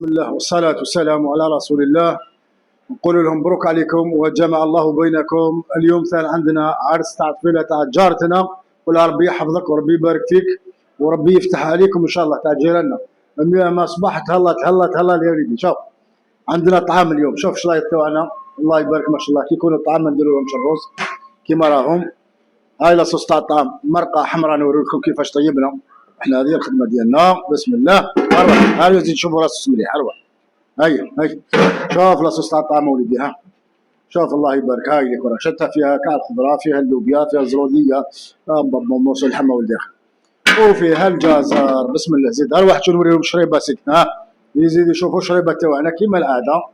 بسم الله والصلاة والسلام على رسول الله. نقول لهم مبروك عليكم وجمع الله بينكم. اليوم ثاني عندنا عرس تاع طفيلة تاع جارتنا، ولا ربي يحفظك وربي يبارك فيك وربي يفتح عليكم ان شاء الله. تاع جيراننا ما اصبحت هلا يا وليدي. شوف عندنا طعام اليوم، شوف شرايط تاعنا الله يبارك ما شاء الله. كي يكون الطعام ما نديرو لهمش الرز كيما راهم. هاي لاصوص تاع الطعام، مرقه حمراء نوريكم كيفاش طيبنا احنا. هذه الخدمه ديالنا. بسم الله. اروح هاي زيد شوفوا لاصوص مليح. اروح هاي شوف لاصوص تاع الطعام وليدي. ها شوف الله يبارك. هاي اللي كره شتها فيها كاع الخضره، فيها اللوبيا، فيها الزروديه، موصل اللحمه ولدي، وفيها الجزر. بسم الله. زيد اروح نوريهم شريبه سيد. ها يزيد يشوفوا شريبه تاعنا كيما العاده.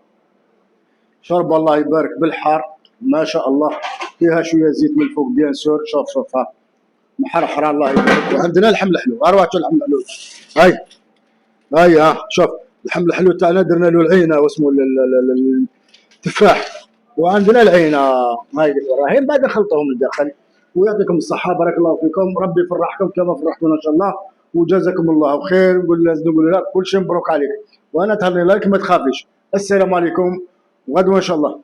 شرب الله يبارك بالحار ما شاء الله، فيها شويه زيت من الفوق بيان سور. شوف ها محرحره الله يبارك. وعندنا اللحم الحلو. اروح اللحم الحلو. هاي ها شوف اللحم الحلو تاعنا درنا له العينه واسمه التفاح. وعندنا العينه هاي اللي وراهي بعد خلطهم للداخل. ويعطيكم الصحه بارك الله فيكم، ربي يفرحكم كما فرحتونا ان شاء الله وجزاكم الله خير. نقول لك كل شيء مبروك عليك، وانا تهني لك ما تخافيش. السلام عليكم وغدوه ان شاء الله.